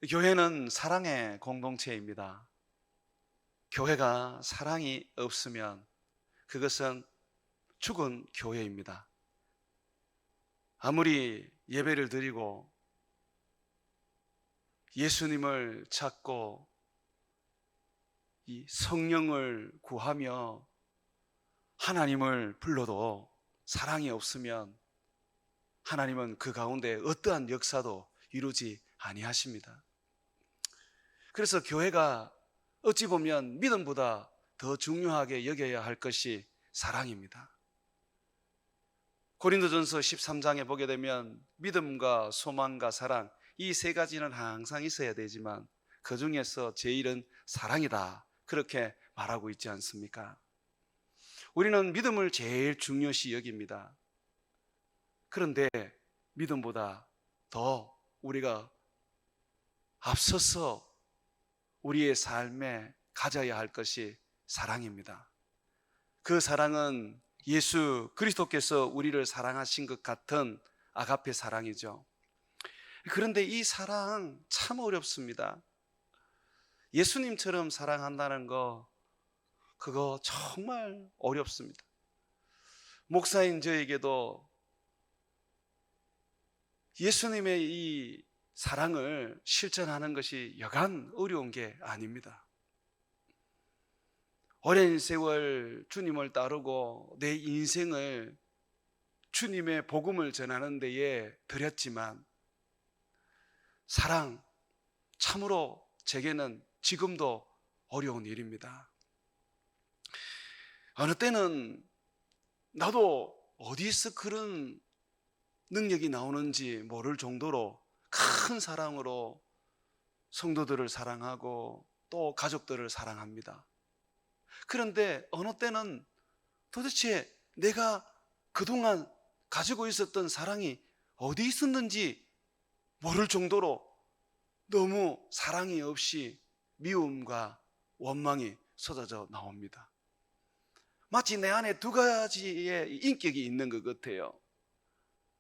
교회는 사랑의 공동체입니다. 교회가 사랑이 없으면 그것은 죽은 교회입니다. 아무리 예배를 드리고 예수님을 찾고 이 성령을 구하며 하나님을 불러도 사랑이 없으면 하나님은 그 가운데 어떠한 역사도 이루지 아니하십니다. 그래서 교회가 어찌 보면 믿음보다 더 중요하게 여겨야 할 것이 사랑입니다. 고린도전서 13장에 보게 되면 믿음과 소망과 사랑, 이 세 가지는 항상 있어야 되지만 그 중에서 제일은 사랑이다, 그렇게 말하고 있지 않습니까? 우리는 믿음을 제일 중요시 여깁니다. 그런데 믿음보다 더 우리가 앞서서 우리의 삶에 가져야 할 것이 사랑입니다. 그 사랑은 예수 그리스도께서 우리를 사랑하신 것 같은 아가페 사랑이죠. 그런데 이 사랑 참 어렵습니다. 예수님처럼 사랑한다는 거, 그거 정말 어렵습니다. 목사인 저에게도 예수님의 이 사랑을 실천하는 것이 여간 어려운 게 아닙니다. 오랜 세월 주님을 따르고 내 인생을 주님의 복음을 전하는 데에 드렸지만 사랑, 참으로 제게는 지금도 어려운 일입니다. 어느 때는 나도 어디서 그런 능력이 나오는지 모를 정도로 큰 사랑으로 성도들을 사랑하고 또 가족들을 사랑합니다. 그런데 어느 때는 도대체 내가 그동안 가지고 있었던 사랑이 어디 있었는지 모를 정도로 너무 사랑이 없이 미움과 원망이 쏟아져 나옵니다. 마치 내 안에 두 가지의 인격이 있는 것 같아요.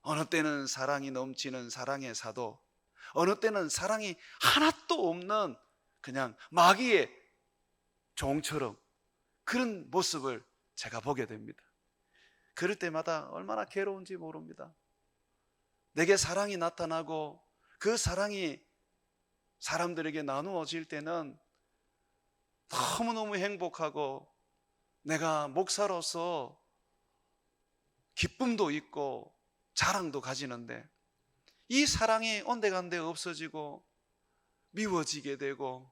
어느 때는 사랑이 넘치는 사랑의 사도, 어느 때는 사랑이 하나도 없는 그냥 마귀의 종처럼 그런 모습을 제가 보게 됩니다. 그럴 때마다 얼마나 괴로운지 모릅니다. 내게 사랑이 나타나고 그 사랑이 사람들에게 나누어질 때는 너무너무 행복하고 내가 목사로서 기쁨도 있고 자랑도 가지는데, 이 사랑이 온데간데 없어지고 미워지게 되고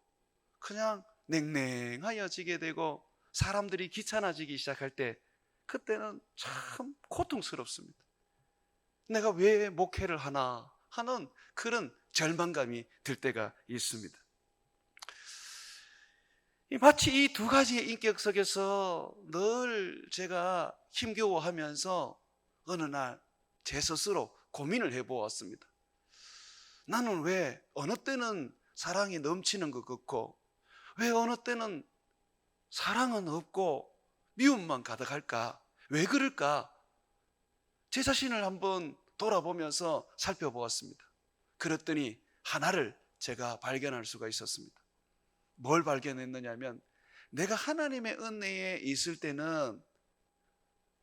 그냥 냉랭하여지게 되고 사람들이 귀찮아지기 시작할 때, 그때는 참 고통스럽습니다. 내가 왜 목회를 하나 하는 그런 절망감이 들 때가 있습니다. 마치 이 두 가지의 인격 속에서 늘 제가 힘겨워하면서 어느 날 제 스스로 고민을 해보았습니다. 나는 왜 어느 때는 사랑이 넘치는 것 같고 왜 어느 때는 사랑은 없고 미움만 가득할까? 왜 그럴까? 제 자신을 한번 돌아보면서 살펴보았습니다. 그랬더니 하나를 제가 발견할 수가 있었습니다. 뭘 발견했느냐면, 내가 하나님의 은혜에 있을 때는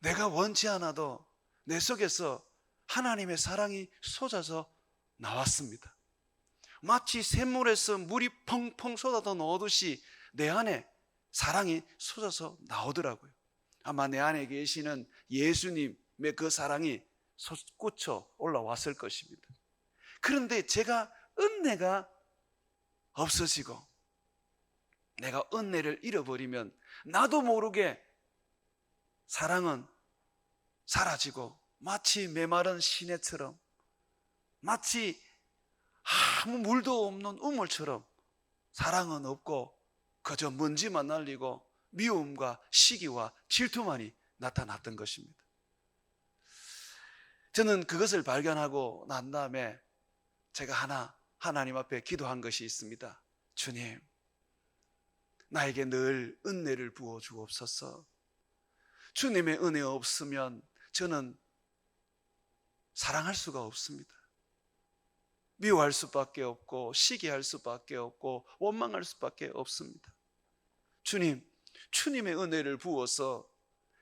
내가 원치 않아도 내 속에서 하나님의 사랑이 쏟아져 나왔습니다. 마치 샘물에서 물이 펑펑 쏟아져 나오듯이 내 안에 사랑이 쏟아져 나오더라고요. 아마 내 안에 계시는 예수님의 그 사랑이 솟구쳐 올라왔을 것입니다. 그런데 제가 은혜가 없어지고 내가 은혜를 잃어버리면 나도 모르게 사랑은 사라지고 마치 메마른 시내처럼, 마치 아무 물도 없는 우물처럼 사랑은 없고 그저 먼지만 날리고 미움과 시기와 질투만이 나타났던 것입니다. 저는 그것을 발견하고 난 다음에 제가 하나님 앞에 기도한 것이 있습니다. 주님, 나에게 늘 은혜를 부어 주옵소서. 주님의 은혜 없으면 저는 사랑할 수가 없습니다. 미워할 수밖에 없고 시기할 수밖에 없고 원망할 수밖에 없습니다. 주님의 은혜를 부어서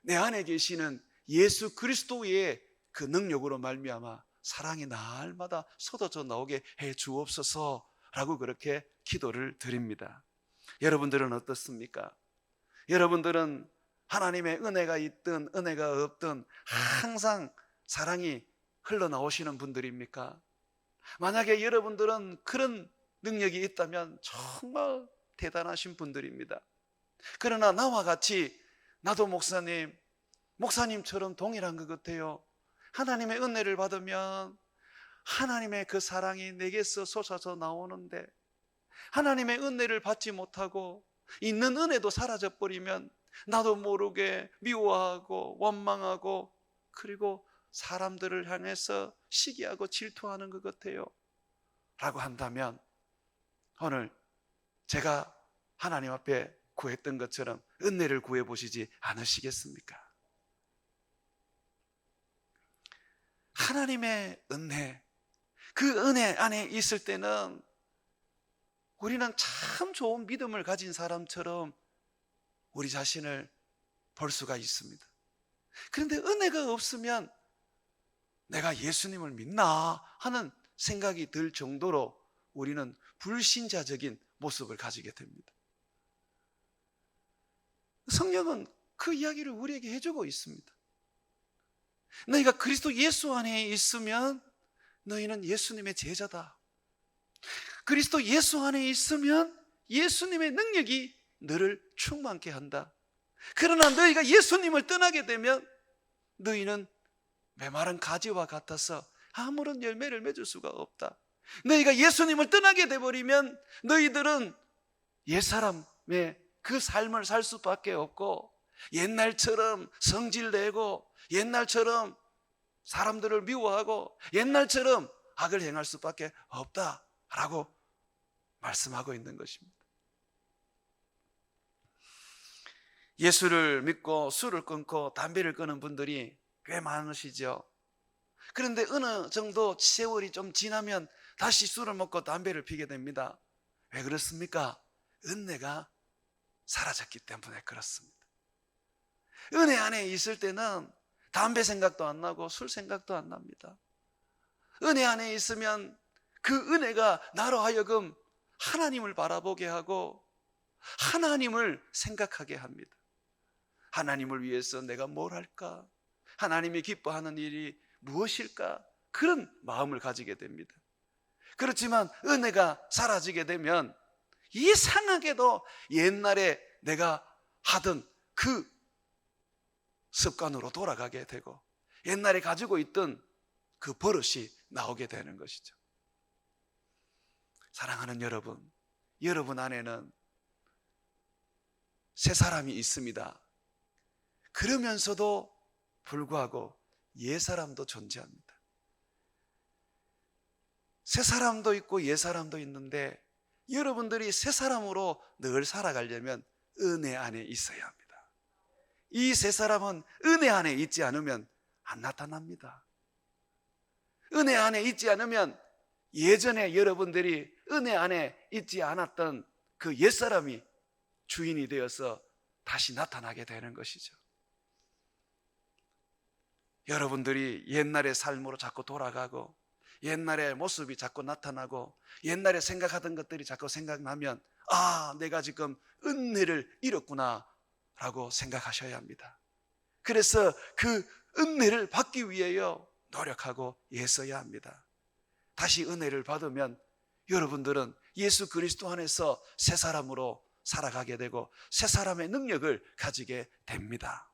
내 안에 계시는 예수 그리스도의 그 능력으로 말미암아 사랑이 날마다 쏟아져 나오게 해 주옵소서라고 그렇게 기도를 드립니다. 여러분들은 어떻습니까? 여러분들은 하나님의 은혜가 있든 은혜가 없든 항상 사랑이 흘러나오시는 분들입니까? 만약에 여러분들은 그런 능력이 있다면 정말 대단하신 분들입니다. 그러나 나와 같이 나도 목사님처럼 동일한 것 같아요. 하나님의 은혜를 받으면 하나님의 그 사랑이 내게서 솟아져 나오는데 하나님의 은혜를 받지 못하고 있는 은혜도 사라져버리면 나도 모르게 미워하고 원망하고 그리고 사람들을 향해서 시기하고 질투하는 것 같아요 라고 한다면 오늘 제가 하나님 앞에 구했던 것처럼 은혜를 구해보시지 않으시겠습니까? 하나님의 은혜, 그 은혜 안에 있을 때는 우리는 참 좋은 믿음을 가진 사람처럼 우리 자신을 볼 수가 있습니다. 그런데 은혜가 없으면 내가 예수님을 믿나 하는 생각이 들 정도로 우리는 불신자적인 모습을 가지게 됩니다. 성경은 그 이야기를 우리에게 해주고 있습니다. 너희가 그리스도 예수 안에 있으면 너희는 예수님의 제자다. 그리스도 예수 안에 있으면 예수님의 능력이 너를 충만케 한다. 그러나 너희가 예수님을 떠나게 되면 너희는 메마른 가지와 같아서 아무런 열매를 맺을 수가 없다. 너희가 예수님을 떠나게 돼버리면 너희들은 옛사람의 그 삶을 살 수밖에 없고 옛날처럼 성질내고 옛날처럼 사람들을 미워하고 옛날처럼 악을 행할 수밖에 없다라고 말씀하고 있는 것입니다. 예수를 믿고 술을 끊고 담배를 끊는 분들이 꽤 많으시죠. 그런데 어느 정도 세월이 좀 지나면 다시 술을 먹고 담배를 피게 됩니다. 왜 그렇습니까? 은혜가 사라졌기 때문에 그렇습니다. 은혜 안에 있을 때는 담배 생각도 안 나고 술 생각도 안 납니다. 은혜 안에 있으면 그 은혜가 나로 하여금 하나님을 바라보게 하고 하나님을 생각하게 합니다. 하나님을 위해서 내가 뭘 할까? 하나님이 기뻐하는 일이 무엇일까? 그런 마음을 가지게 됩니다. 그렇지만 은혜가 사라지게 되면 이상하게도 옛날에 내가 하던 그 습관으로 돌아가게 되고 옛날에 가지고 있던 그 버릇이 나오게 되는 것이죠. 사랑하는 여러분, 여러분 안에는 새 사람이 있습니다. 그러면서도 불구하고 옛 사람도 존재합니다. 새 사람도 있고 옛 사람도 있는데 여러분들이 새 사람으로 늘 살아가려면 은혜 안에 있어야 합니다. 이 새 사람은 은혜 안에 있지 않으면 안 나타납니다. 은혜 안에 있지 않으면 예전에 여러분들이 은혜 안에 있지 않았던 그 옛사람이 주인이 되어서 다시 나타나게 되는 것이죠. 여러분들이 옛날의 삶으로 자꾸 돌아가고 옛날의 모습이 자꾸 나타나고 옛날에 생각하던 것들이 자꾸 생각나면 내가 지금 은혜를 잃었구나 라고 생각하셔야 합니다. 그래서 그 은혜를 받기 위해요 노력하고 애써야 합니다. 다시 은혜를 받으면 여러분들은 예수 그리스도 안에서 새 사람으로 살아가게 되고 새 사람의 능력을 가지게 됩니다.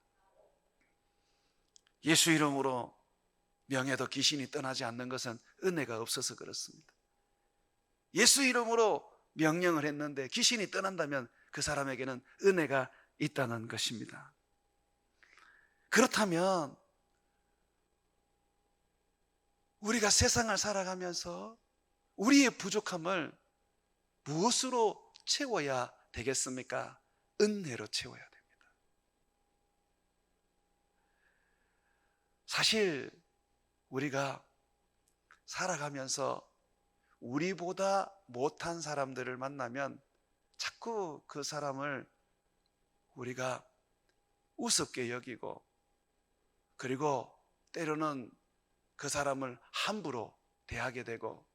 예수 이름으로 명해도 귀신이 떠나지 않는 것은 은혜가 없어서 그렇습니다. 예수 이름으로 명령을 했는데 귀신이 떠난다면 그 사람에게는 은혜가 있다는 것입니다. 그렇다면 우리가 세상을 살아가면서 우리의 부족함을 무엇으로 채워야 되겠습니까? 은혜로 채워야 됩니다. 사실 우리가 살아가면서 우리보다 못한 사람들을 만나면 자꾸 그 사람을 우리가 우습게 여기고, 그리고 때로는 그 사람을 함부로 대하게 되고,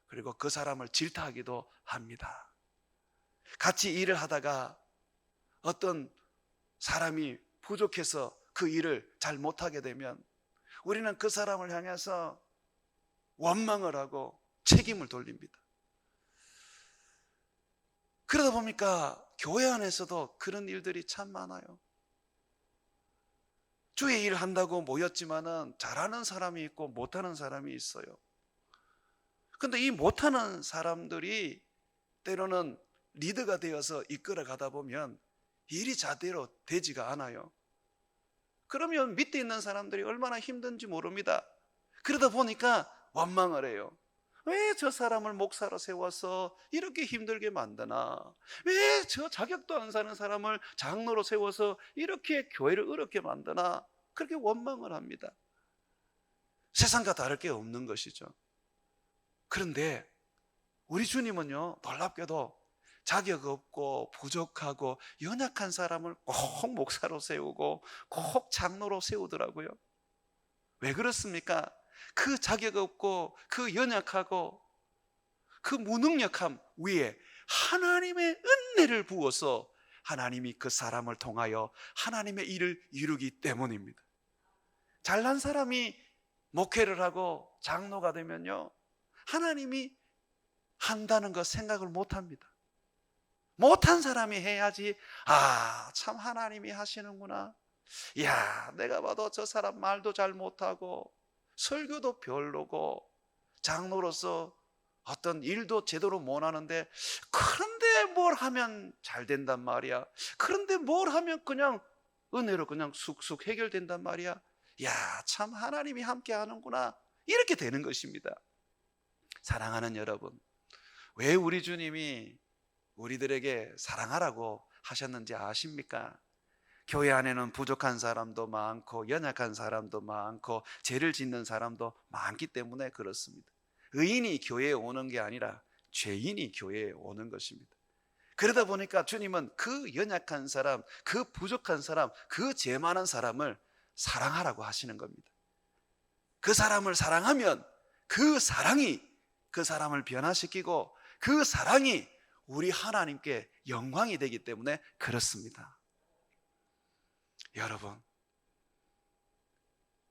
그리고 그 사람을 질타하기도 합니다. 같이 일을 하다가 어떤 사람이 부족해서 그 일을 잘 못하게 되면 우리는 그 사람을 향해서 원망을 하고 책임을 돌립니다. 그러다 보니까 교회 안에서도 그런 일들이 참 많아요. 주의 일 한다고 모였지만은 잘하는 사람이 있고 못하는 사람이 있어요. 근데 이 못하는 사람들이 때로는 리더가 되어서 이끌어 가다 보면 일이 제대로 되지가 않아요. 그러면 밑에 있는 사람들이 얼마나 힘든지 모릅니다. 그러다 보니까 원망을 해요. 왜 저 사람을 목사로 세워서 이렇게 힘들게 만드나? 왜 저 자격도 안 사는 사람을 장로로 세워서 이렇게 교회를 어렵게 만드나? 그렇게 원망을 합니다. 세상과 다를 게 없는 것이죠. 그런데 우리 주님은요, 놀랍게도 자격 없고 부족하고 연약한 사람을 꼭 목사로 세우고 꼭 장로로 세우더라고요. 왜 그렇습니까? 그 자격 없고 그 연약하고 그 무능력함 위에 하나님의 은혜를 부어서 하나님이 그 사람을 통하여 하나님의 일을 이루기 때문입니다. 잘난 사람이 목회를 하고 장로가 되면요, 하나님이 한다는 거 생각을 못합니다. 못한 사람이 해야지, 참 하나님이 하시는구나. 이야, 내가 봐도 저 사람 말도 잘 못하고 설교도 별로고 장로로서 어떤 일도 제대로 못하는데, 그런데 뭘 하면 잘 된단 말이야. 그런데 뭘 하면 그냥 은혜로 그냥 쑥쑥 해결된단 말이야. 야, 참 하나님이 함께 하는구나. 이렇게 되는 것입니다. 사랑하는 여러분, 왜 우리 주님이 우리들에게 사랑하라고 하셨는지 아십니까? 교회 안에는 부족한 사람도 많고 연약한 사람도 많고 죄를 짓는 사람도 많기 때문에 그렇습니다. 의인이 교회에 오는 게 아니라 죄인이 교회에 오는 것입니다. 그러다 보니까 주님은 그 연약한 사람, 그 부족한 사람, 그 죄 많은 사람을 사랑하라고 하시는 겁니다. 그 사람을 사랑하면 그 사랑이 그 사람을 변화시키고 그 사랑이 우리 하나님께 영광이 되기 때문에 그렇습니다. 여러분,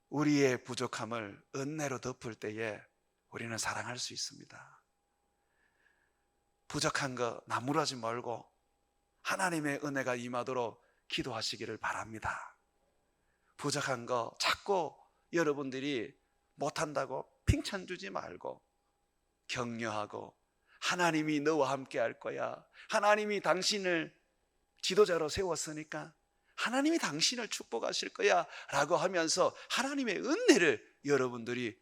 우리의 부족함을 은혜로 덮을 때에 우리는 사랑할 수 있습니다. 부족한 거 나무라지 말고 하나님의 은혜가 임하도록 기도하시기를 바랍니다. 부족한 거 자꾸 여러분들이 못한다고 칭찬 주지 말고 격려하고, 하나님이 너와 함께 할 거야. 하나님이 당신을 지도자로 세웠으니까 하나님이 당신을 축복하실 거야 라고 하면서 하나님의 은혜를 여러분들이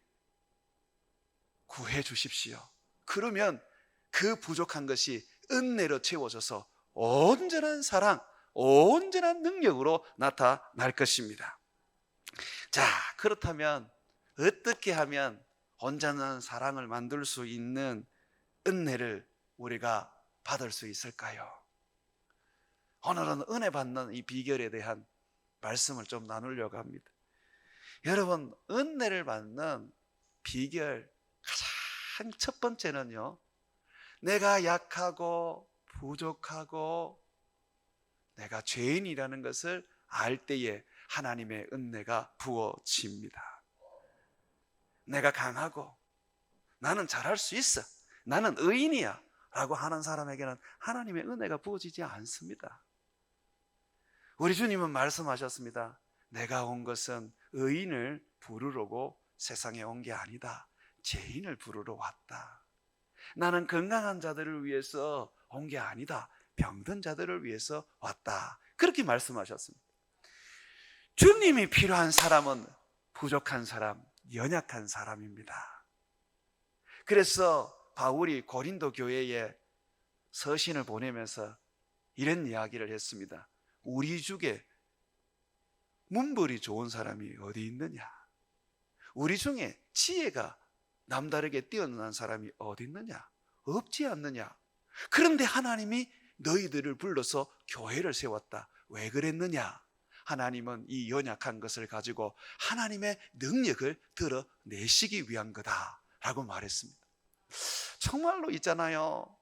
구해 주십시오. 그러면 그 부족한 것이 은혜로 채워져서 온전한 사랑, 온전한 능력으로 나타날 것입니다. 자, 그렇다면 어떻게 하면 온전한 사랑을 만들 수 있는 은혜를 우리가 받을 수 있을까요? 오늘은 은혜 받는 이 비결에 대한 말씀을 좀 나누려고 합니다. 여러분, 은혜를 받는 비결 가장 첫 번째는요, 내가 약하고 부족하고 내가 죄인이라는 것을 알 때에 하나님의 은혜가 부어집니다. 내가 강하고 나는 잘할 수 있어, 나는 의인이야 라고 하는 사람에게는 하나님의 은혜가 부어지지 않습니다. 우리 주님은 말씀하셨습니다. 내가 온 것은 의인을 부르려고 세상에 온 게 아니다. 죄인을 부르러 왔다. 나는 건강한 자들을 위해서 온 게 아니다. 병든 자들을 위해서 왔다. 그렇게 말씀하셨습니다. 주님이 필요한 사람은 부족한 사람, 연약한 사람입니다. 그래서 바울이 고린도 교회에 서신을 보내면서 이런 이야기를 했습니다. 우리 중에 문벌이 좋은 사람이 어디 있느냐? 우리 중에 지혜가 남다르게 뛰어난 사람이 어디 있느냐? 없지 않느냐? 그런데 하나님이 너희들을 불러서 교회를 세웠다. 왜 그랬느냐? 하나님은 이 연약한 것을 가지고 하나님의 능력을 드러내시기 위한 거다 라고 말했습니다. 정말로 있잖아요,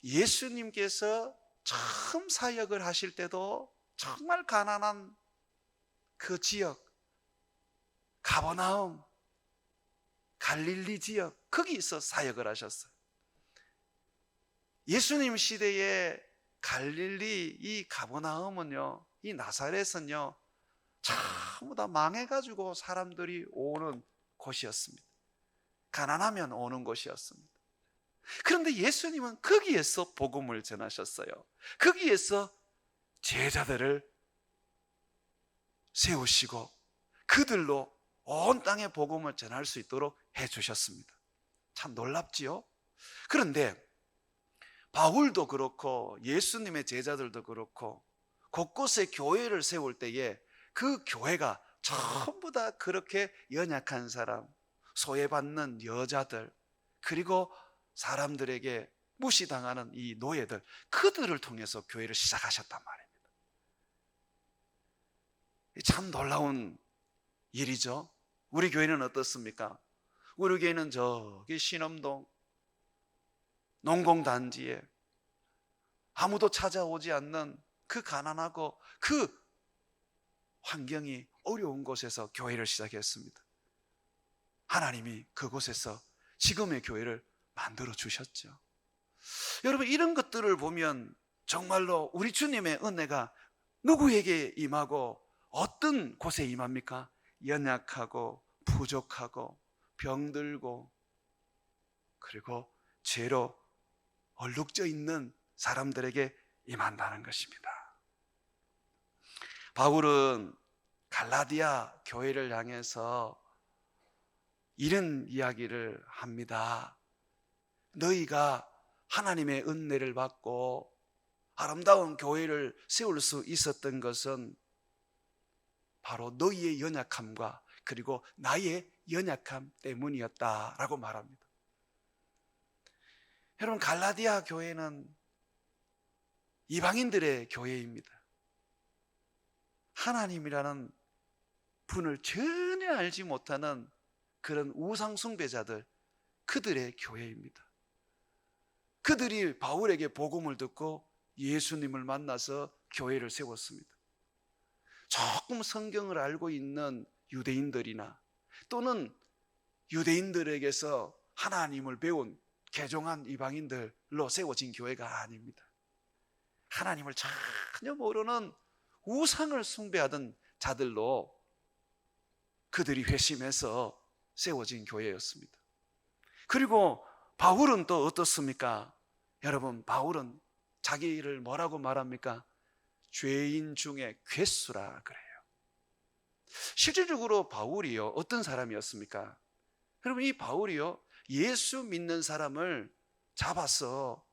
예수님께서 처음 사역을 하실 때도 정말 가난한 그 지역, 가버나움, 갈릴리 지역, 거기서 사역을 하셨어요. 예수님 시대에 갈릴리 이 가버나움은요, 이 나사렛은요, 전부 다 망해가지고 사람들이 오는 곳이었습니다. 가난하면 오는 곳이었습니다. 그런데 예수님은 거기에서 복음을 전하셨어요. 거기에서 제자들을 세우시고 그들로 온 땅에 복음을 전할 수 있도록 해주셨습니다. 참 놀랍지요? 그런데 바울도 그렇고 예수님의 제자들도 그렇고 곳곳에 교회를 세울 때에 그 교회가 전부 다 그렇게 연약한 사람, 소외받는 여자들, 그리고 사람들에게 무시당하는 이 노예들, 그들을 통해서 교회를 시작하셨단 말입니다. 참 놀라운 일이죠. 우리 교회는 어떻습니까? 우리 교회는 저기 신엄동 농공단지에 아무도 찾아오지 않는 그 가난하고 그 환경이 어려운 곳에서 교회를 시작했습니다. 하나님이 그곳에서 지금의 교회를 만들어 주셨죠. 여러분, 이런 것들을 보면 정말로 우리 주님의 은혜가 누구에게 임하고 어떤 곳에 임합니까? 연약하고 부족하고 병들고 그리고 죄로 얼룩져 있는 사람들에게 임한다는 것입니다. 바울은 갈라디아 교회를 향해서 이런 이야기를 합니다. 너희가 하나님의 은혜를 받고 아름다운 교회를 세울 수 있었던 것은 바로 너희의 연약함과 그리고 나의 연약함 때문이었다라고 말합니다. 여러분, 갈라디아 교회는 이방인들의 교회입니다. 하나님이라는 분을 전혀 알지 못하는 그런 우상 숭배자들, 그들의 교회입니다. 그들이 바울에게 복음을 듣고 예수님을 만나서 교회를 세웠습니다. 조금 성경을 알고 있는 유대인들이나 또는 유대인들에게서 하나님을 배운 개종한 이방인들로 세워진 교회가 아닙니다. 하나님을 전혀 모르는 우상을 숭배하던 자들로 그들이 회심해서 세워진 교회였습니다. 그리고 바울은 또 어떻습니까? 여러분, 바울은 자기를 뭐라고 말합니까? 죄인 중에 괴수라 그래요. 실질적으로 바울이요, 어떤 사람이었습니까? 여러분, 이 바울이요, 예수 믿는 사람을 잡아서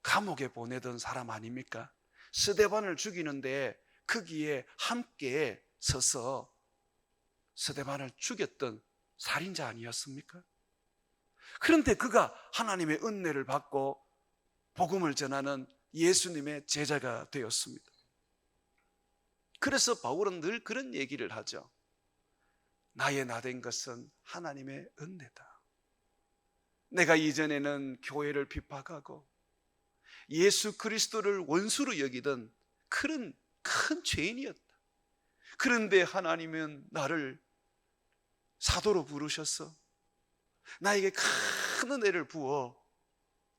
감옥에 보내던 사람 아닙니까? 스데반을 죽이는데 거기에 함께 서서 스데반을 죽였던 살인자 아니었습니까? 그런데 그가 하나님의 은혜를 받고 복음을 전하는 예수님의 제자가 되었습니다. 그래서 바울은 늘 그런 얘기를 하죠. 나의 나된 것은 하나님의 은혜다. 내가 이전에는 교회를 핍박하고 예수 그리스도를 원수로 여기던 그런 큰 죄인이었다. 그런데 하나님은 나를 사도로 부르셔서 나에게 큰 은혜를 부어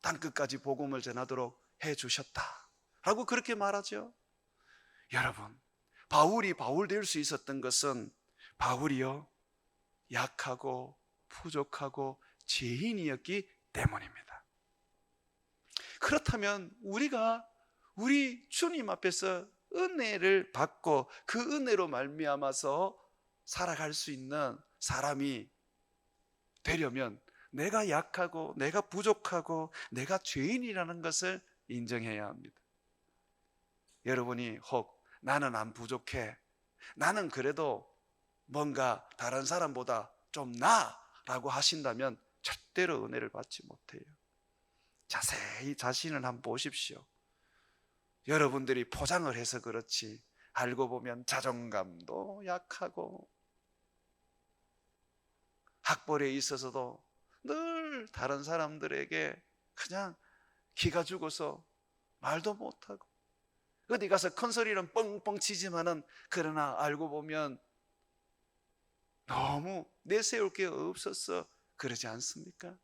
땅끝까지 복음을 전하도록 해주셨다 라고 그렇게 말하죠. 여러분, 바울이 바울 될 수 있었던 것은 바울이요, 약하고 부족하고 죄인이었기 때문입니다. 그렇다면 우리가 우리 주님 앞에서 은혜를 받고 그 은혜로 말미암아서 살아갈 수 있는 사람이 되려면 내가 약하고 내가 부족하고 내가 죄인이라는 것을 인정해야 합니다. 여러분이 혹 나는 안 부족해, 나는 그래도 뭔가 다른 사람보다 좀 나라고 하신다면 절대로 은혜를 받지 못해요. 자세히 자신을 한번 보십시오. 여러분들이 포장을 해서 그렇지 알고 보면 자존감도 약하고 학벌에 있어서도 늘 다른 사람들에게 그냥 기가 죽어서 말도 못하고 어디 가서 큰 소리는 뻥뻥 치지만은 그러나 알고 보면 너무 내세울 게 없어서 그러지 않습니까?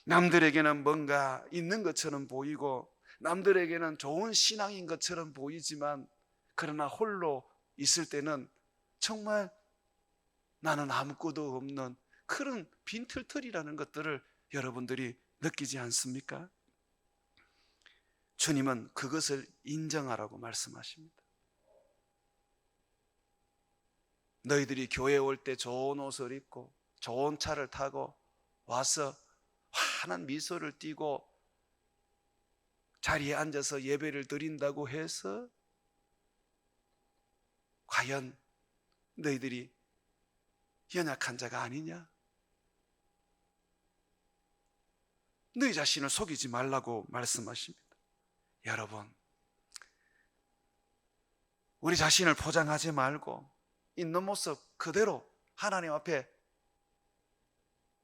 남들에게는 뭔가 있는 것처럼 보이고 남들에게는 좋은 신앙인 것처럼 보이지만 그러나 홀로 있을 때는 정말 나는 아무것도 없는 그런 빈털털이라는 것들을 여러분들이 느끼지 않습니까? 주님은 그것을 인정하라고 말씀하십니다. 너희들이 교회에 올 때 좋은 옷을 입고 좋은 차를 타고 와서 환한 미소를 띠고 자리에 앉아서 예배를 드린다고 해서 과연 너희들이 연약한 자가 아니냐? 너희 자신을 속이지 말라고 말씀하십니다. 여러분, 우리 자신을 포장하지 말고 있는 모습 그대로 하나님 앞에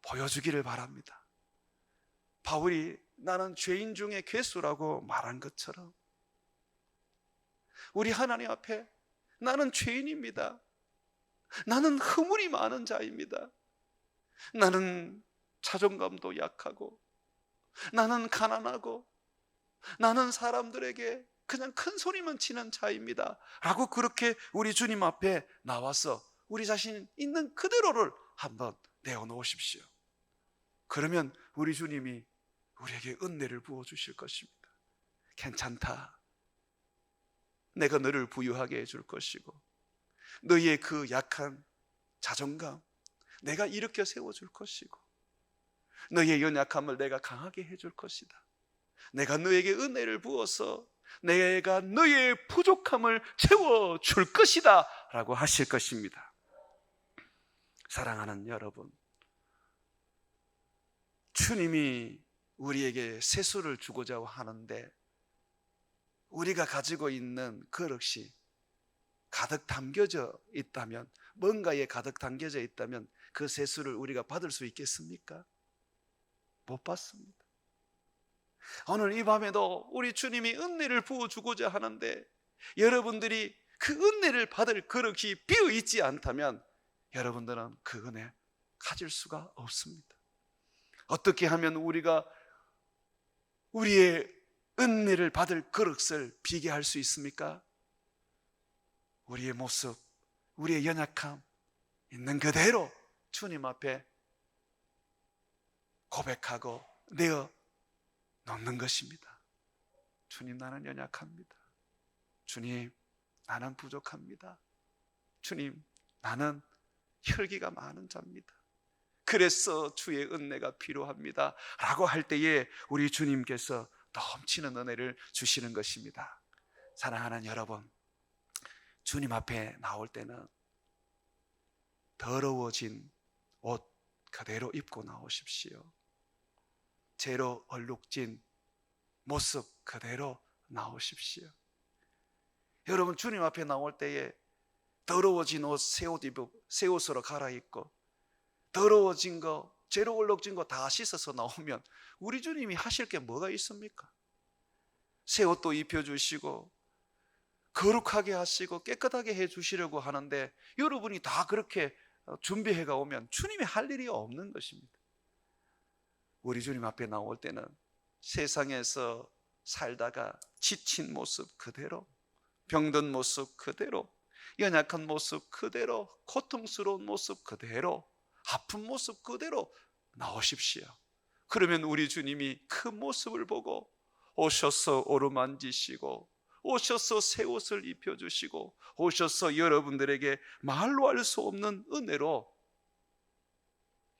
보여주기를 바랍니다. 바울이 나는 죄인 중에 괴수라고 말한 것처럼 우리 하나님 앞에 나는 죄인입니다. 나는 허물이 많은 자입니다. 나는 자존감도 약하고 나는 가난하고 나는 사람들에게 그냥 큰 소리만 치는 자입니다 라고 그렇게 우리 주님 앞에 나와서 우리 자신 있는 그대로를 한번 내어놓으십시오. 그러면 우리 주님이 우리에게 은혜를 부어주실 것입니다. 괜찮다. 내가 너를 부유하게 해줄 것이고 너희의 그 약한 자존감 내가 일으켜 세워줄 것이고 너희의 연약함을 내가 강하게 해줄 것이다. 내가 너에게 은혜를 부어서 내가 너의 부족함을 채워줄 것이다 라고 하실 것입니다. 사랑하는 여러분, 주님이 우리에게 세수를 주고자 하는데 우리가 가지고 있는 그릇이 가득 담겨져 있다면, 뭔가에 가득 담겨져 있다면 그 세수를 우리가 받을 수 있겠습니까? 못 받습니다. 오늘 이 밤에도 우리 주님이 은혜를 부어주고자 하는데 여러분들이 그 은혜를 받을 그릇이 비어있지 않다면 여러분들은 그 은혜 가질 수가 없습니다. 어떻게 하면 우리가 우리의 은혜를 받을 그릇을 비게 할 수 있습니까? 우리의 모습, 우리의 연약함 있는 그대로 주님 앞에 고백하고 내어 놓는 것입니다. 주님, 나는 연약합니다. 주님, 나는 부족합니다. 주님, 나는 혈기가 많은 자입니다. 그래서 주의 은혜가 필요합니다 라고 할 때에 우리 주님께서 넘치는 은혜를 주시는 것입니다. 사랑하는 여러분, 주님 앞에 나올 때는 더러워진 옷 그대로 입고 나오십시오. 죄로 얼룩진 모습 그대로 나오십시오. 여러분, 주님 앞에 나올 때에 더러워진 옷, 새 옷으로 갈아입고 더러워진 거, 죄로 얼룩진 거 다 씻어서 나오면 우리 주님이 하실 게 뭐가 있습니까? 새 옷도 입혀주시고 거룩하게 하시고 깨끗하게 해주시려고 하는데 여러분이 다 그렇게 준비해가 오면 주님이 할 일이 없는 것입니다. 우리 주님 앞에 나올 때는 세상에서 살다가 지친 모습 그대로, 병든 모습 그대로, 연약한 모습 그대로, 고통스러운 모습 그대로, 아픈 모습 그대로 나오십시오. 그러면 우리 주님이 그 모습을 보고 오셔서 오르만지시고 오셔서 새 옷을 입혀주시고 오셔서 여러분들에게 말로 할 수 없는 은혜로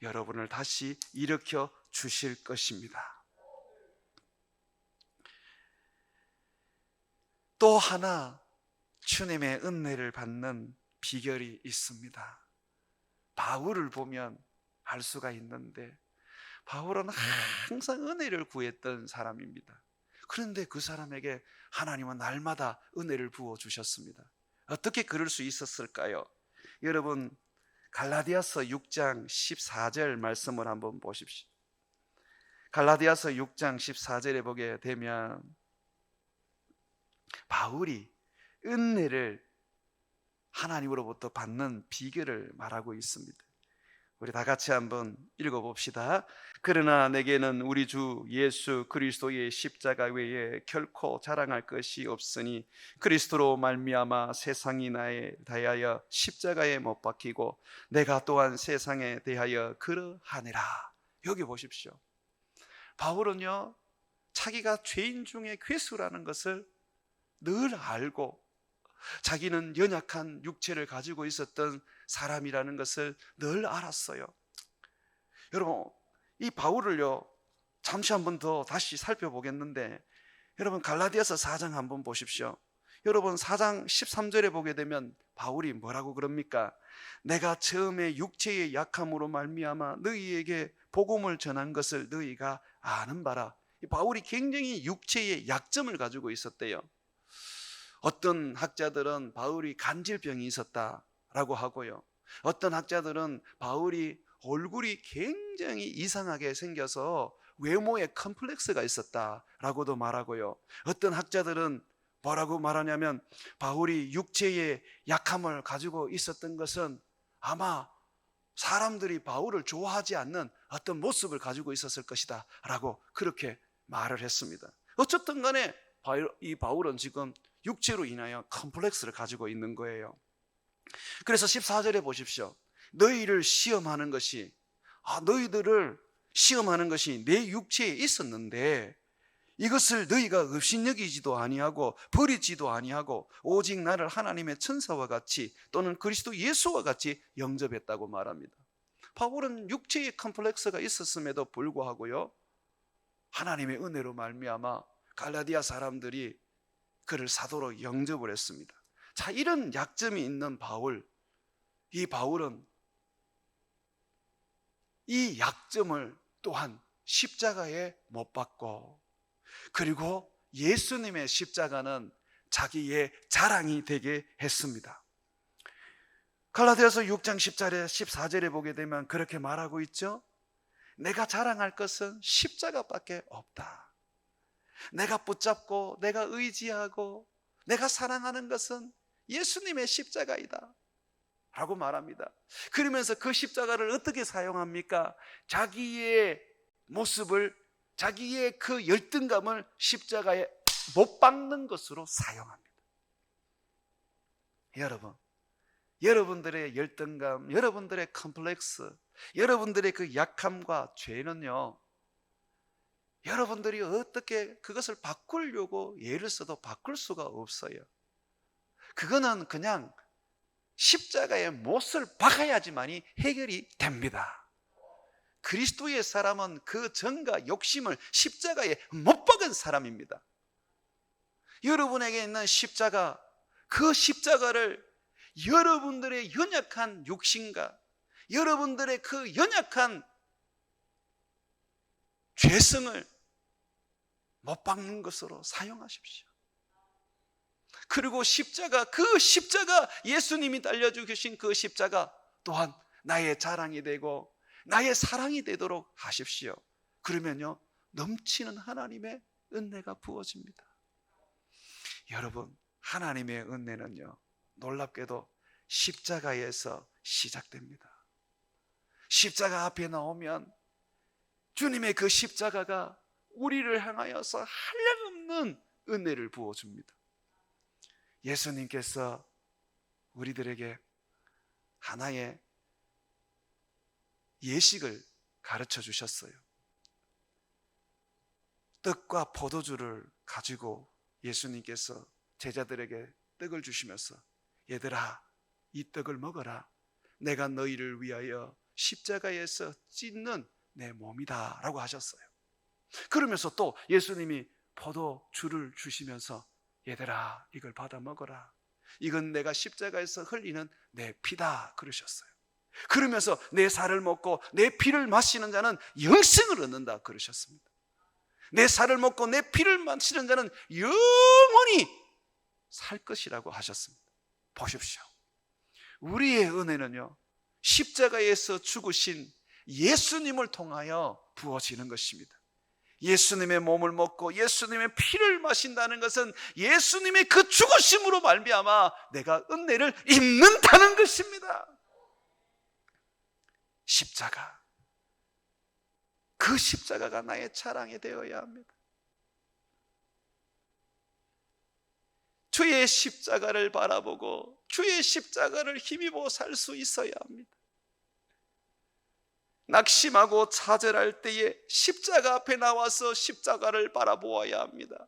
여러분을 다시 일으켜 주실 것입니다. 또 하나 주님의 은혜를 받는 비결이 있습니다. 바울을 보면 알 수가 있는데, 바울은 항상 은혜를 구했던 사람입니다. 그런데 그 사람에게 하나님은 날마다 은혜를 부어주셨습니다. 어떻게 그럴 수 있었을까요? 여러분, 갈라디아서 6장 14절 말씀을 한번 보십시오. 갈라디아서 6장 14절에 보게 되면 바울이 은혜를 하나님으로부터 받는 비결을 말하고 있습니다. 우리 다 같이 한번 읽어봅시다. 그러나 내게는 우리 주 예수 그리스도의 십자가 외에 결코 자랑할 것이 없으니 그리스도로 말미암아 세상이 나에 대하여 십자가에 못 박히고 내가 또한 세상에 대하여 그러하니라. 여기 보십시오. 바울은요, 자기가 죄인 중에 괴수라는 것을 늘 알고 자기는 연약한 육체를 가지고 있었던 사람이라는 것을 늘 알았어요. 여러분, 이 바울을요, 잠시 한번 더 다시 살펴보겠는데, 여러분 갈라디아서 4장 한번 보십시오. 여러분 4장 13절에 보게 되면 바울이 뭐라고 그럽니까? 내가 처음에 육체의 약함으로 말미암아 너희에게 복음을 전한 것을 너희가 아는 바라. 바울이 굉장히 육체의 약점을 가지고 있었대요. 어떤 학자들은 바울이 간질병이 있었다라고 하고요, 어떤 학자들은 바울이 얼굴이 굉장히 이상하게 생겨서 외모에 컴플렉스가 있었다라고도 말하고요, 어떤 학자들은 뭐라고 말하냐면 바울이 육체의 약함을 가지고 있었던 것은 아마 사람들이 바울을 좋아하지 않는 어떤 모습을 가지고 있었을 것이다 라고 그렇게 말을 했습니다. 어쨌든 간에 이 바울은 지금 육체로 인하여 컴플렉스를 가지고 있는 거예요. 그래서 14절에 보십시오. 너희를 시험하는 것이, 너희들을 시험하는 것이 내 육체에 있었는데 이것을 너희가 업신여기지도 아니하고 버리지도 아니하고 오직 나를 하나님의 천사와 같이 또는 그리스도 예수와 같이 영접했다고 말합니다. 바울은 육체의 컴플렉스가 있었음에도 불구하고요, 하나님의 은혜로 말미암아 갈라디아 사람들이 그를 사도로 영접을 했습니다. 자, 이런 약점이 있는 바울, 이 바울은 이 약점을 또한 십자가에 못 박고, 그리고 예수님의 십자가는 자기의 자랑이 되게 했습니다. 갈라디아서 6장 14절에 보게 되면 그렇게 말하고 있죠. 내가 자랑할 것은 십자가밖에 없다. 내가 붙잡고 내가 의지하고 내가 사랑하는 것은 예수님의 십자가이다 라고 말합니다. 그러면서 그 십자가를 어떻게 사용합니까? 자기의 모습을, 자기의 그 열등감을 십자가에 못 박는 것으로 사용합니다. 여러분, 여러분들의 열등감, 여러분들의 컴플렉스, 여러분들의 그 약함과 죄는요, 여러분들이 어떻게 그것을 바꾸려고 애를 써도 바꿀 수가 없어요. 그거는 그냥 십자가에 못을 박아야지만이 해결이 됩니다. 그리스도의 사람은 그 정과 욕심을 십자가에 못 박은 사람입니다. 여러분에게 있는 십자가, 그 십자가를 여러분들의 연약한 욕심과 여러분들의 그 연약한 죄성을 못 박는 것으로 사용하십시오. 그리고 십자가, 그 십자가, 예수님이 달려주신 그 십자가 또한 나의 자랑이 되고 나의 사랑이 되도록 하십시오. 그러면요, 넘치는 하나님의 은혜가 부어집니다. 여러분, 하나님의 은혜는요, 놀랍게도 십자가에서 시작됩니다. 십자가 앞에 나오면 주님의 그 십자가가 우리를 향하여서 한량없는 은혜를 부어줍니다. 예수님께서 우리들에게 하나의 예식을 가르쳐 주셨어요. 떡과 포도주를 가지고 예수님께서 제자들에게 떡을 주시면서 얘들아, 이 떡을 먹어라. 내가 너희를 위하여 십자가에서 찢는 내 몸이다 라고 하셨어요. 그러면서 또 예수님이 포도주를 주시면서 얘들아, 이걸 받아 먹어라. 이건 내가 십자가에서 흘리는 내 피다 그러셨어요. 그러면서 내 살을 먹고 내 피를 마시는 자는 영생을 얻는다 그러셨습니다. 내 살을 먹고 내 피를 마시는 자는 영원히 살 것이라고 하셨습니다. 보십시오. 우리의 은혜는요, 십자가에서 죽으신 예수님을 통하여 부어지는 것입니다. 예수님의 몸을 먹고 예수님의 피를 마신다는 것은 예수님의 그 죽으심으로 말미암아 내가 은혜를 입는다는 것입니다. 십자가, 그 십자가가 나의 자랑이 되어야 합니다. 주의 십자가를 바라보고 주의 십자가를 힘입어 살 수 있어야 합니다. 낙심하고 좌절할 때에 십자가 앞에 나와서 십자가를 바라보아야 합니다.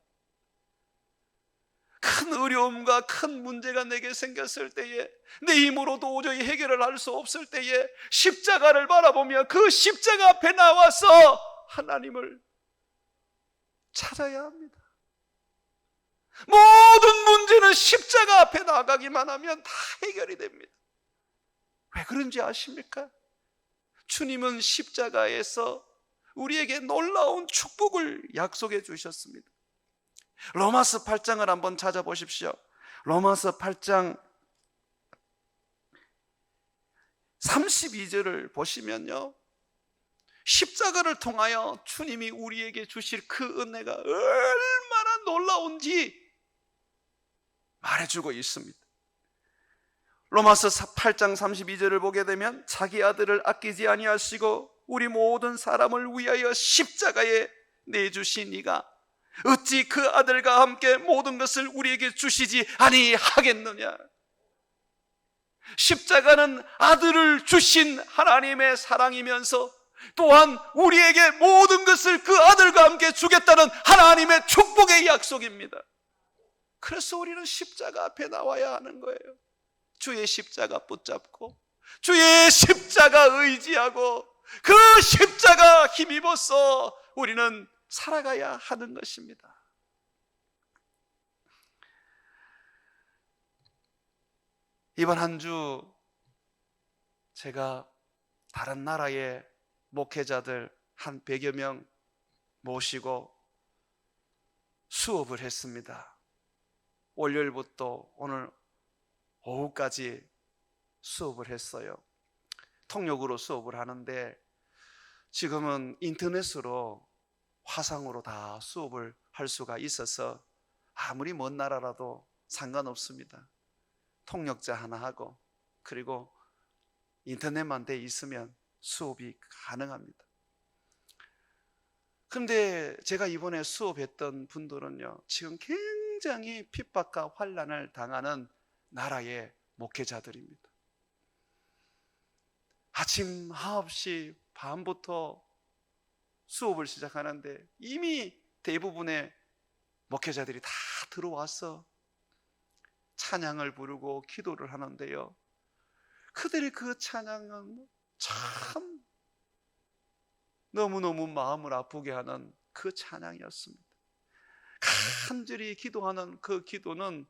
큰 어려움과 큰 문제가 내게 생겼을 때에, 내 힘으로 도저히 해결을 할 수 없을 때에 십자가를 바라보며 그 십자가 앞에 나와서 하나님을 찾아야 합니다. 모든 문제는 십자가 앞에 나가기만 하면 다 해결이 됩니다. 왜 그런지 아십니까? 주님은 십자가에서 우리에게 놀라운 축복을 약속해 주셨습니다. 로마서 8장을 한번 찾아보십시오. 로마서 8장 32절을 보시면요, 십자가를 통하여 주님이 우리에게 주실 그 은혜가 얼마나 놀라운지 말해주고 있습니다. 로마서 8장 32절을 보게 되면, 자기 아들을 아끼지 아니하시고 우리 모든 사람을 위하여 십자가에 내주신 이가 어찌 그 아들과 함께 모든 것을 우리에게 주시지 아니하겠느냐. 십자가는 아들을 주신 하나님의 사랑이면서 또한 우리에게 모든 것을 그 아들과 함께 주겠다는 하나님의 축복의 약속입니다. 그래서 우리는 십자가 앞에 나와야 하는 거예요. 주의 십자가 붙잡고 주의 십자가 의지하고 그 십자가 힘입어서 우리는 살아가야 하는 것입니다. 이번 한 주 제가 다른 나라의 목회자들 한 100여 명 모시고 수업을 했습니다. 월요일부터 오늘 오후까지 수업을 했어요. 통역으로 수업을 하는데 지금은 인터넷으로 화상으로 다 수업을 할 수가 있어서 아무리 먼 나라라도 상관없습니다. 통역자 하나 하고 그리고 인터넷만 돼 있으면 수업이 가능합니다. 그런데 제가 이번에 수업했던 분들은요, 지금 굉장히 핍박과 환난을 당하는 나라의 목회자들입니다. 아침 9시 반부터 수업을 시작하는데 이미 대부분의 목회자들이 다 들어와서 찬양을 부르고 기도를 하는데요, 그들의 그 찬양은 참 너무너무 마음을 아프게 하는 그 찬양이었습니다. 간절히 기도하는 그 기도는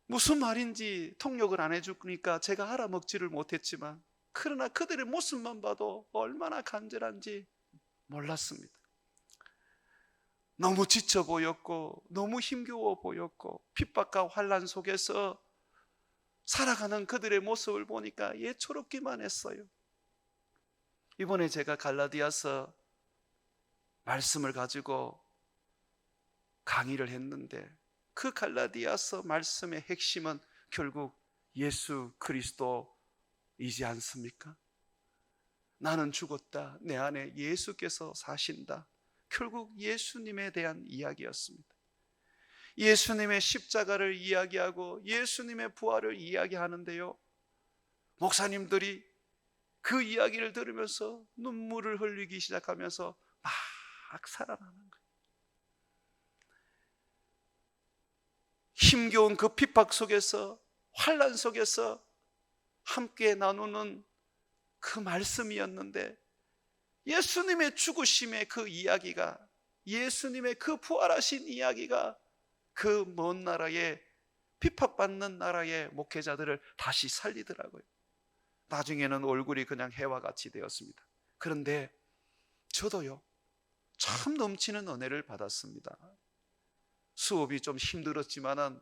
무슨 말인지 통역을 안 해주니까 제가 알아먹지를 못했지만, 그러나 그들의 모습만 봐도 얼마나 간절한지 몰랐습니다. 너무 지쳐 보였고 너무 힘겨워 보였고 핍박과 환난 속에서 살아가는 그들의 모습을 보니까 예초롭기만 했어요. 이번에 제가 갈라디아서 말씀을 가지고 강의를 했는데 그 갈라디아서 말씀의 핵심은 결국 예수 그리스도이지 않습니까? 나는 죽었다, 내 안에 예수께서 사신다. 결국 예수님에 대한 이야기였습니다. 예수님의 십자가를 이야기하고 예수님의 부활을 이야기하는데요, 목사님들이 그 이야기를 들으면서 눈물을 흘리기 시작하면서 막 살아나는 거예요. 힘겨운 그 핍박 속에서, 환난 속에서 함께 나누는 그 말씀이었는데, 예수님의 죽으심의 그 이야기가, 예수님의 그 부활하신 이야기가 그 먼 나라의 핍박받는 나라의 목회자들을 다시 살리더라고요. 나중에는 얼굴이 그냥 해와 같이 되었습니다. 그런데 저도요, 참 넘치는 은혜를 받았습니다. 수업이 좀 힘들었지만은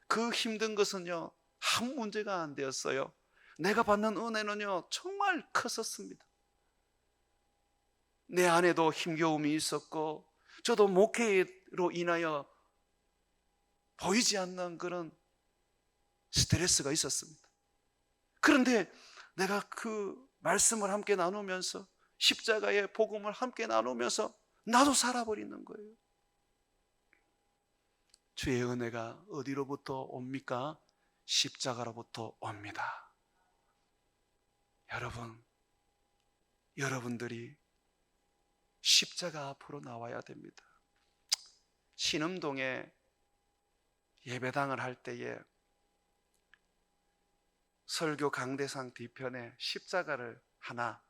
그 힘든 것은요, 아무 문제가 안 되었어요. 내가 받는 은혜는요, 정말 컸었습니다. 내 안에도 힘겨움이 있었고, 저도 목회로 인하여 보이지 않는 그런 스트레스가 있었습니다. 그런데 내가 그 말씀을 함께 나누면서, 십자가의 복음을 함께 나누면서 나도 살아버리는 거예요. 주의 은혜가 어디로부터 옵니까? 십자가로부터 옵니다. 여러분들이 십자가 앞으로 나와야 됩니다. 신음동에 예배당을 할 때에 설교 강대상 뒤편에 십자가를 하나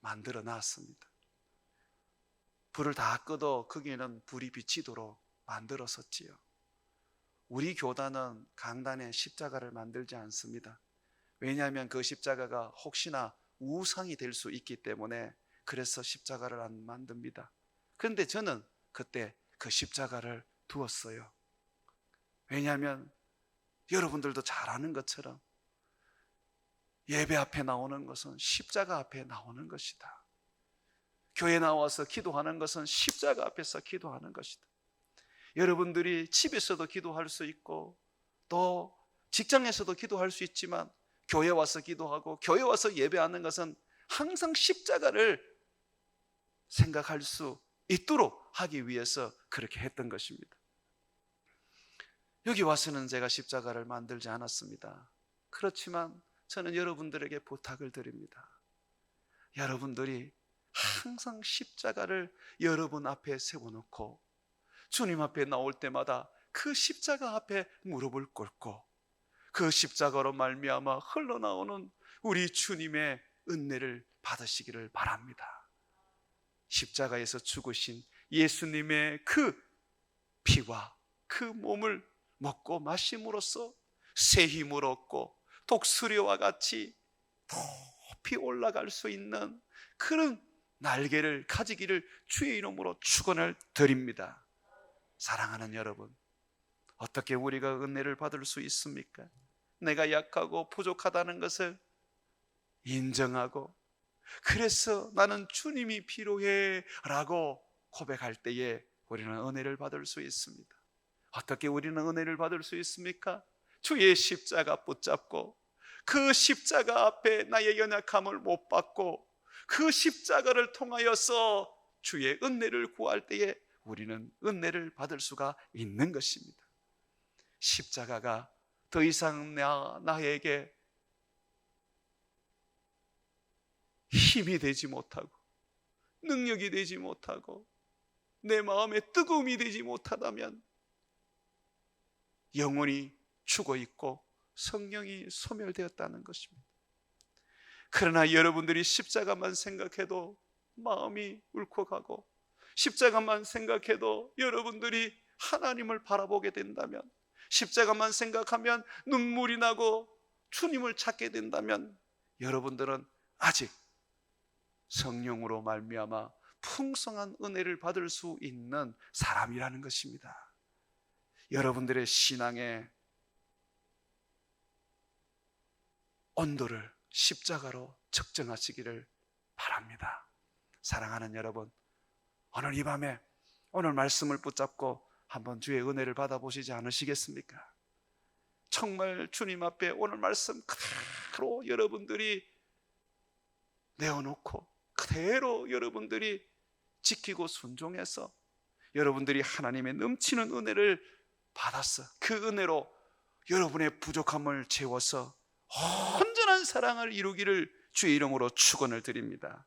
만들어 놨습니다. 불을 다 끄도 거기에는 불이 비치도록 만들었었지요. 우리 교단은 강단에 십자가를 만들지 않습니다. 왜냐하면 그 십자가가 혹시나 우상이 될 수 있기 때문에, 그래서 십자가를 안 만듭니다. 그런데 저는 그때 그 십자가를 두었어요. 왜냐하면 여러분들도 잘 아는 것처럼 예배 앞에 나오는 것은 십자가 앞에 나오는 것이다. 교회 나와서 기도하는 것은 십자가 앞에서 기도하는 것이다. 여러분들이 집에서도 기도할 수 있고 또 직장에서도 기도할 수 있지만, 교회 와서 기도하고 교회 와서 예배하는 것은 항상 십자가를 생각할 수 있도록 하기 위해서 그렇게 했던 것입니다. 여기 와서는 제가 십자가를 만들지 않았습니다. 그렇지만 저는 여러분들에게 부탁을 드립니다. 여러분들이 항상 십자가를 여러분 앞에 세워놓고 주님 앞에 나올 때마다 그 십자가 앞에 무릎을 꿇고 그 십자가로 말미암아 흘러나오는 우리 주님의 은혜를 받으시기를 바랍니다. 십자가에서 죽으신 예수님의 그 피와 그 몸을 먹고 마심으로써 새 힘을 얻고 독수리와 같이 높이 올라갈 수 있는 그런 날개를 가지기를 주의 이름으로 축원을 드립니다. 사랑하는 여러분, 어떻게 우리가 은혜를 받을 수 있습니까? 내가 약하고 부족하다는 것을 인정하고, 그래서 나는 주님이 필요해 라고 고백할 때에 우리는 은혜를 받을 수 있습니다. 어떻게 우리는 은혜를 받을 수 있습니까? 주의 십자가 붙잡고 그 십자가 앞에 나의 연약함을 못 받고 그 십자가를 통하여서 주의 은혜를 구할 때에 우리는 은혜를 받을 수가 있는 것입니다. 십자가가 더 이상 나에게 힘이 되지 못하고 능력이 되지 못하고 내 마음에 뜨거움이 되지 못하다면 영혼이 죽어 있고 성령이 소멸되었다는 것입니다. 그러나 여러분들이 십자가만 생각해도 마음이 울컥하고, 십자가만 생각해도 여러분들이 하나님을 바라보게 된다면, 십자가만 생각하면 눈물이 나고 주님을 찾게 된다면, 여러분들은 아직 성령으로 말미암아 풍성한 은혜를 받을 수 있는 사람이라는 것입니다. 여러분들의 신앙의 온도를 십자가로 측정하시기를 바랍니다. 사랑하는 여러분, 오늘 이 밤에 오늘 말씀을 붙잡고 한번 주의 은혜를 받아보시지 않으시겠습니까? 정말 주님 앞에 오늘 말씀 그대로 여러분들이 내어놓고 그대로 여러분들이 지키고 순종해서 여러분들이 하나님의 넘치는 은혜를 받았어. 그 은혜로 여러분의 부족함을 채워서 온전한 사랑을 이루기를 주의 이름으로 축원을 드립니다.